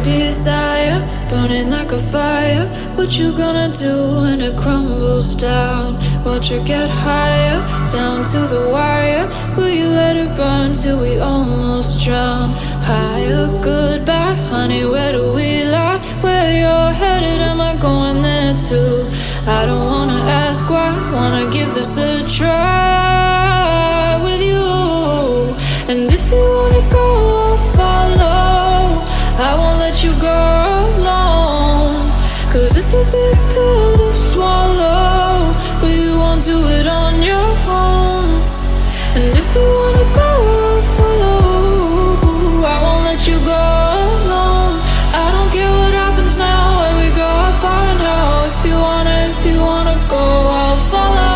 desire, burning like a fire. What you gonna do when it crumbles down? Watch it get higher, down to the wire. Will you let it burn till we almost drown? Higher, goodbye, honey, where do we lie? Where you're headed, am I going there too? I don't wanna ask why, wanna give this a try with you. And if you wanna go, I'll follow. I won't let you go alone, 'cause it's a big pill to swallow, but you won't do it on your own. And if you wanna go, I'll follow. I won't let you go alone. I don't care what happens now, where we go, how far and how. If you wanna go, I'll follow.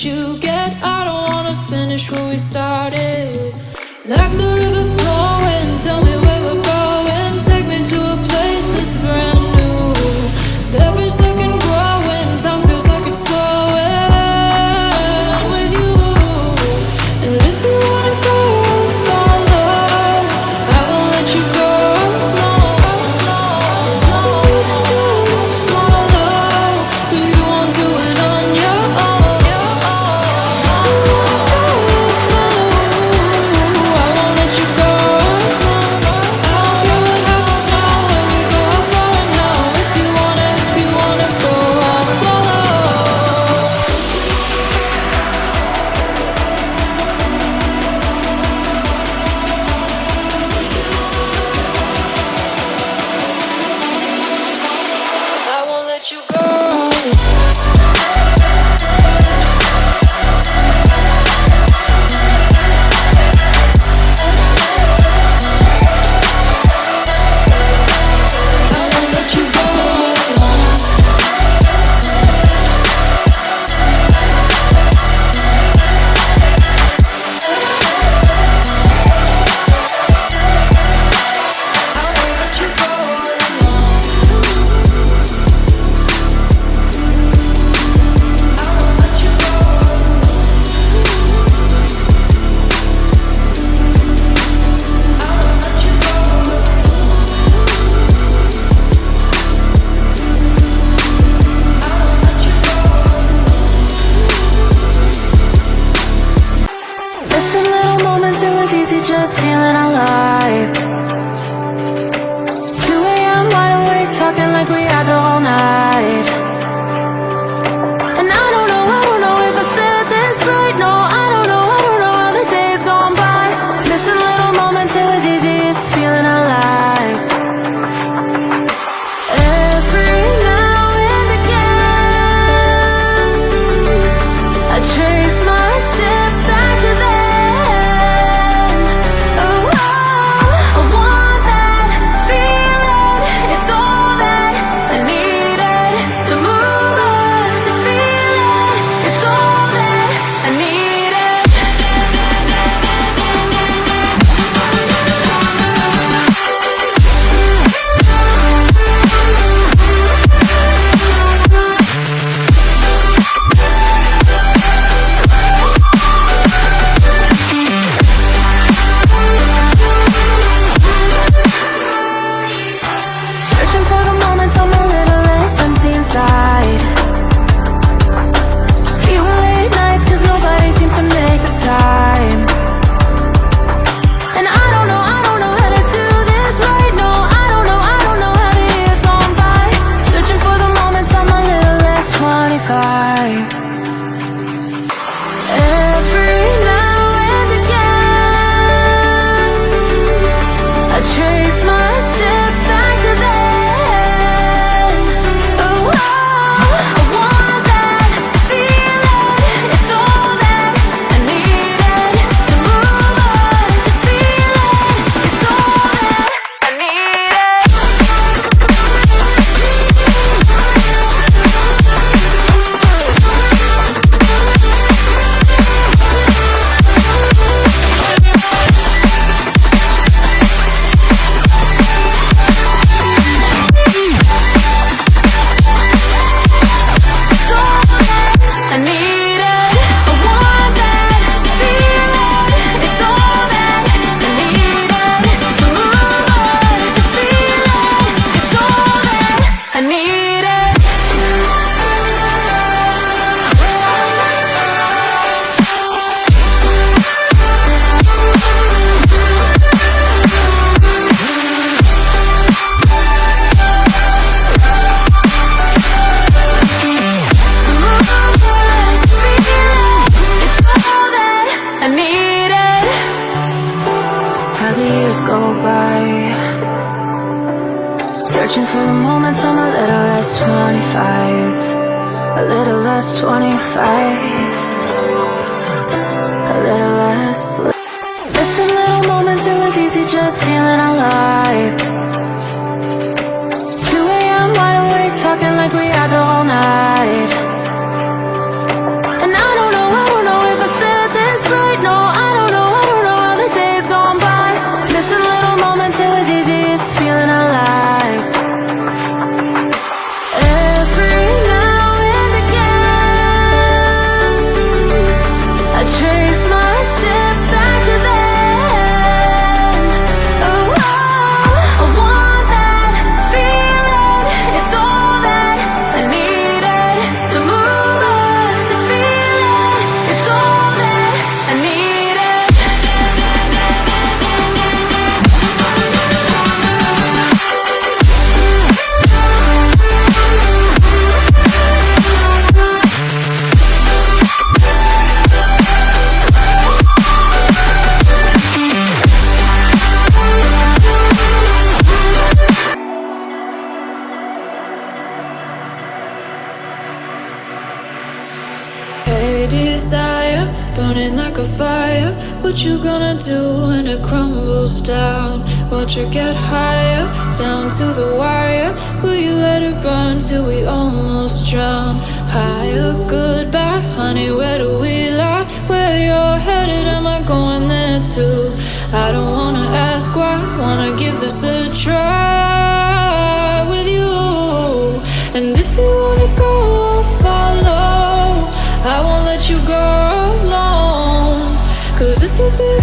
You get, I don't wanna finish where we started. Like the river flowing, tell me where we're going. Take me to a place that's brand new. Every second growing, time feels like it's slowing with you. And if you wanna go, I'll follow. I won't let you go alone. 'Cause it's a big pill to swallow, but you won't do it on your own. Just feeling alive. 2 a.m. wide awake, talking like we had the whole night. And I don't know if I said this right. No, I don't know how the days gone by. Missing little moments, it was easy, just feeling alive. Every now and again, I trace my steps back to then. I want days go by, searching for the moments I'm a little less 25, a little less 25, a little less. Missing little moments, it was easy just feeling alive. 2 a.m. wide awake, talking like we had the whole night. And I don't know if I said this right. No, I don't know how the days gone by. Missing little moments, it was easy just feeling alive. Every now and again, I trace my steps back to then. Oh, I want that feeling. It's all that I needed to move on, to feel it. It's all that I needed. Hey desire, burning like a fire. What you gonna do when it crumbles down? Watch it get higher, down to the wire. Will you let it burn till we almost drown? Higher, goodbye, honey, where do we lie? Where you're headed, am I going there too? I don't wanna ask why, wanna give this a try with you. And if you wanna go, I'll follow. I won't let you go alone, 'cause it's a bit